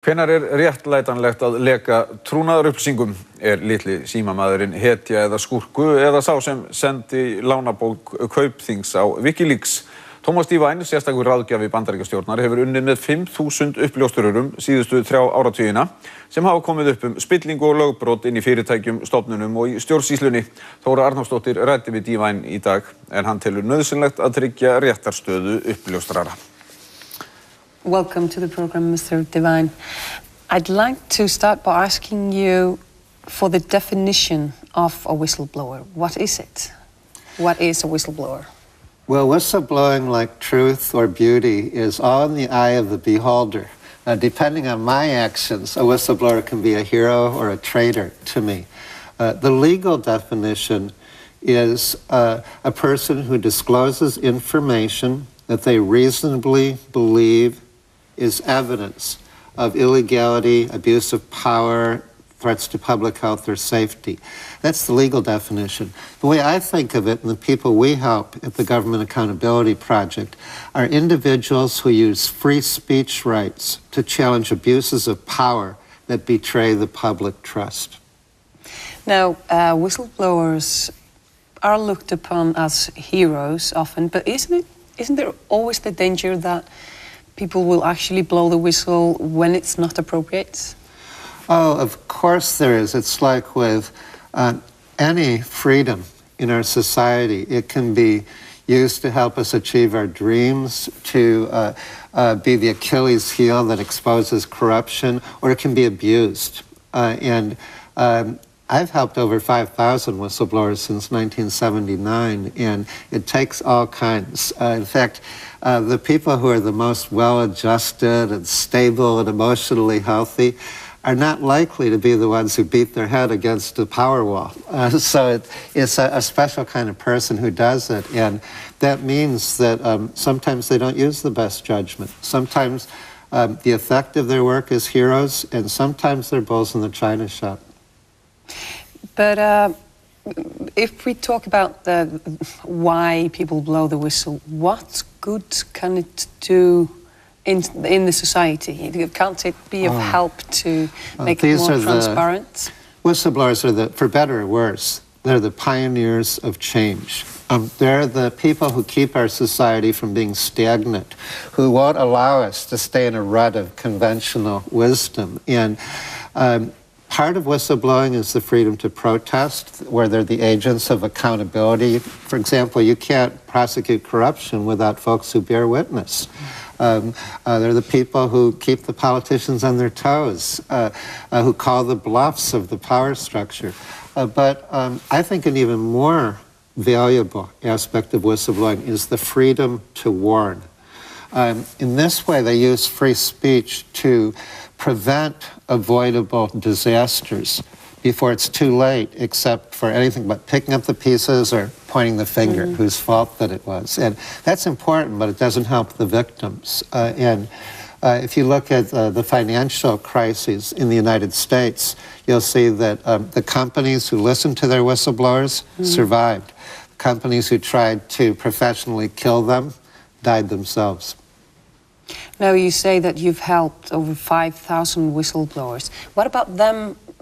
Hvenær réttlætanlegt að leka trúnaðarupplýsingum? Litli símamaðurinn hetja eða skúrku eða sá sem sendi lánabók Kaupþings á Wikileaks? Thomas Devine, sérstakur ráðgjafi Bandaríkjastjórnar, hefur unnið með 5.000 uppljóstrurum síðustu 3 áratugina sem hafa komið upp spillingu og lögbrot inn í fyrirtækjum, stofnunum og í stjórnsýslunni. Þóra Arnórsdóttir ræddi við Devine í dag en hann telur nauðsynlegt að tryggja réttarstöðu uppljóstrara. Welcome to the program, Mr. Devine. I'd like to start by asking you for the definition of a whistleblower. What is it? What is a whistleblower? Well, whistleblowing, like truth or beauty, is all in the eye of the beholder. Depending on my actions, a whistleblower can be a hero or a traitor to me. The legal definition is a person who discloses information that they reasonably believe is evidence of illegality, abuse of power, threats to public health or safety. That's the legal definition. The way I think of it, and the people we help at the Government Accountability Project, are individuals who use free speech rights to challenge abuses of power that betray the public trust. Now, whistleblowers are looked upon as heroes often, but isn't there always the danger that people will actually blow the whistle when it's not appropriate? Oh, of course there is. It's like with any freedom in our society. It can be used to help us achieve our dreams, to be the Achilles heel that exposes corruption, or it can be abused. I've helped over 5,000 whistleblowers since 1979, and it takes all kinds. In fact, the people who are the most well-adjusted and stable and emotionally healthy are not likely to be the ones who beat their head against the power wall. So it's a special kind of person who does it, and that means that sometimes they don't use the best judgment. Sometimes the effect of their work is heroes, and sometimes they're bulls in the china shop. But if we talk about why people blow the whistle, what good can it do in the society? Can't it be of help to make it more transparent? Whistleblowers are for better or worse, they're the pioneers of change. They're the people who keep our society from being stagnant, who won't allow us to stay in a rut of conventional wisdom. And part of whistleblowing is the freedom to protest, where they're the agents of accountability. For example, you can't prosecute corruption without folks who bear witness. They're the people who keep the politicians on their toes, who call the bluffs of the power structure. But I think an even more valuable aspect of whistleblowing is the freedom to warn. In this way, they use free speech to prevent avoidable disasters before it's too late, except for anything but picking up the pieces or pointing the finger whose fault that it was. And that's important, but it doesn't help the victims. If you look at the financial crises in the United States, you'll see that the companies who listened to their whistleblowers survived. Companies who tried to professionally kill them died themselves. Now, you say that you've helped over 5,000 whistleblowers. What about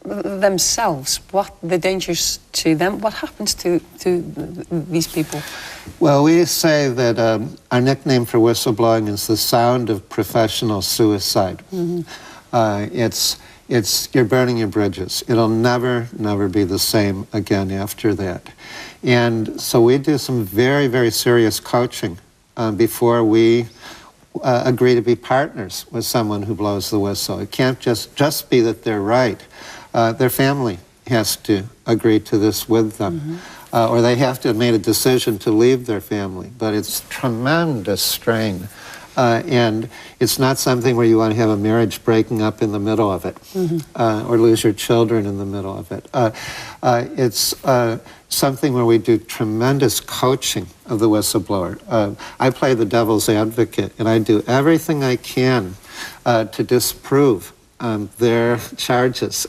themselves? What the dangers to them? What happens to these people? Well, we say that our nickname for whistleblowing is the sound of professional suicide. It's you're burning your bridges. It'll never be the same again after that. And so we do some very, very serious coaching before we agree to be partners with someone who blows the whistle. It can't just be that they're right. Their family has to agree to this with them, or they have to have made a decision to leave their family. But it's tremendous strain, and it's not something where you want to have a marriage breaking up in the middle of it, or lose your children in the middle of it. It's something where we do tremendous coaching of the whistleblower. I play the devil's advocate, and I do everything I can to disprove their charges,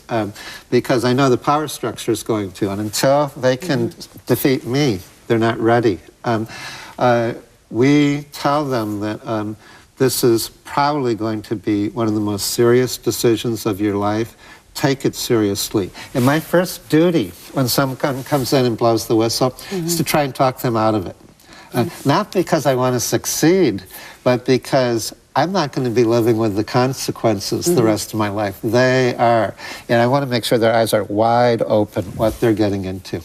because I know the power structure is going to, and until they can defeat me, they're not ready. We tell them that This is probably going to be one of the most serious decisions of your life. Take it seriously. And my first duty when someone comes in and blows the whistle is to try and talk them out of it. Not because I want to succeed, but because I'm not going to be living with the consequences the rest of my life. They are. And I want to make sure their eyes are wide open what they're getting into.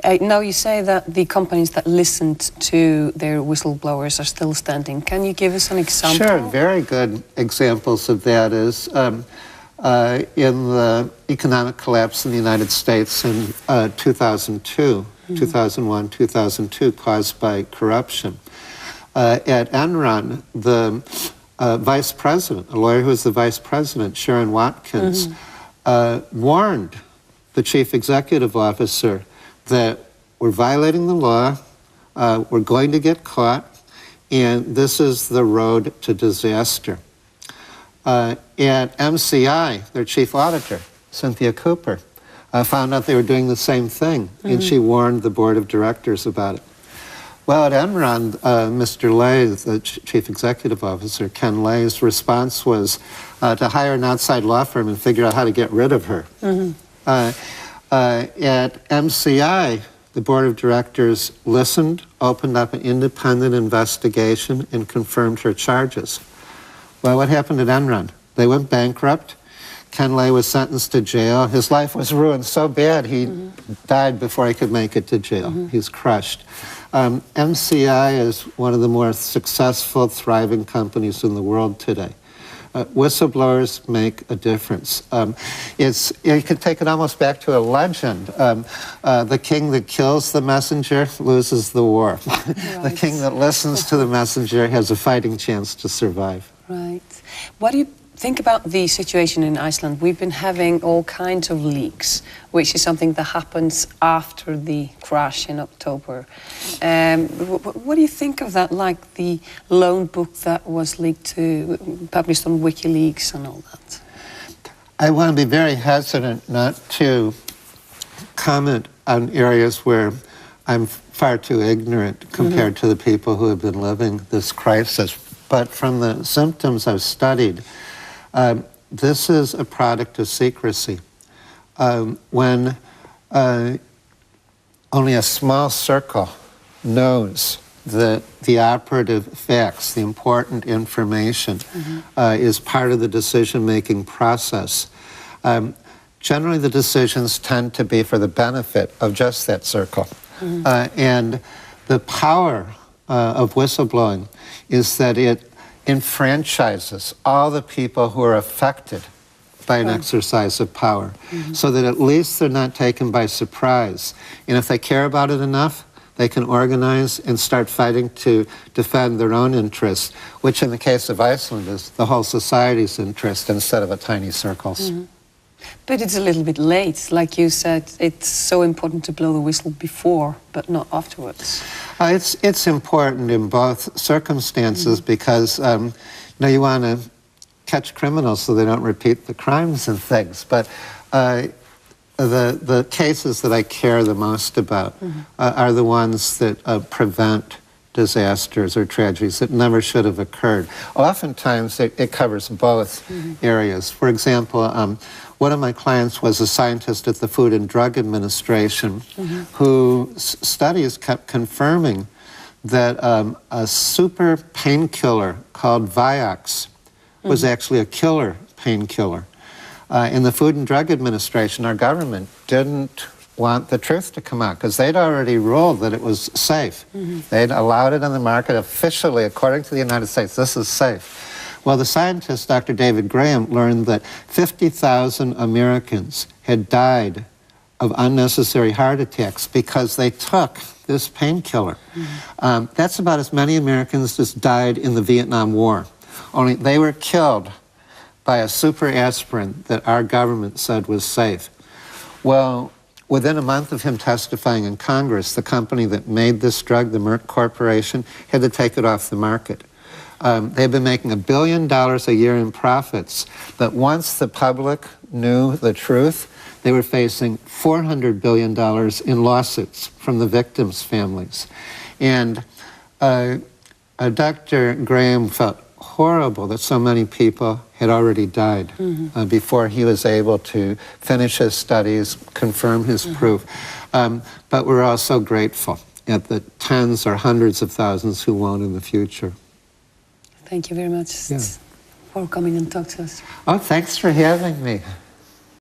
Now you say that the companies that listened to their whistleblowers are still standing. Can you give us an example? Sure. Very good examples of that is in the economic collapse in the United States in 2002, 2001, 2002, caused by corruption. At Enron, the vice president, a lawyer who was the vice president, Sharon Watkins, warned the chief executive officer that we're violating the law, we're going to get caught, and this is the road to disaster. At MCI, their chief auditor, Cynthia Cooper, found out they were doing the same thing, and she warned the board of directors about it. Well, at Enron, Mr. Lay, the chief executive officer, Ken Lay's response was to hire an outside law firm and figure out how to get rid of her. At MCI, the board of directors listened, opened up an independent investigation, and confirmed her charges. Well, what happened at Enron? They went bankrupt. Ken Lay was sentenced to jail. His life was ruined so bad he died before he could make it to jail. He's crushed. MCI is one of the more successful, thriving companies in the world today. Whistleblowers make a difference. You could take it almost back to a legend. The king that kills the messenger loses the war. The king that listens to the messenger has a fighting chance to survive. Right. What do you think about the situation in Iceland? We've been having all kinds of leaks, which is something that happens after the crash in October. What do you think of that, like the loan book that was leaked published on WikiLeaks and all that? I want to be very hesitant not to comment on areas where I'm far too ignorant compared to the people who have been living this crisis. But from the symptoms I've studied, this is a product of secrecy. When only a small circle knows the operative facts, the important information, is part of the decision-making process, generally the decisions tend to be for the benefit of just that circle. And the power of whistleblowing is that it enfranchises all the people who are affected by an exercise of power, so that at least they're not taken by surprise. And if they care about it enough, they can organize and start fighting to defend their own interests, which in the case of Iceland is the whole society's interest instead of a tiny circle's. But it's a little bit late. Like you said, it's so important to blow the whistle before, but not afterwards. It's important in both circumstances because you want to catch criminals so they don't repeat the crimes and things. But the cases that I care the most about are the ones that prevent disasters or tragedies that never should have occurred. Oftentimes, it covers both areas. For example, one of my clients was a scientist at the Food and Drug Administration whose studies kept confirming that a super painkiller called Vioxx was actually a killer painkiller. In the Food and Drug Administration, our government didn't want the truth to come out because they'd already ruled that it was safe. They'd allowed it on the market officially, according to the United States, this is safe. Well, the scientist, Dr. David Graham, learned that 50,000 Americans had died of unnecessary heart attacks because they took this painkiller. That's about as many Americans as died in the Vietnam War. Only they were killed by a super aspirin that our government said was safe. Well, within a month of him testifying in Congress, the company that made this drug, the Merck Corporation, had to take it off the market. They've been making $1 billion a year in profits, but once the public knew the truth, they were facing $400 billion in lawsuits from the victims' families. And Dr. Graham felt horrible that so many people had already died before he was able to finish his studies, confirm his proof. But we're also grateful at the tens or hundreds of thousands who won't in the future. Thank you very much for coming and talk to us. Oh, thanks for having me.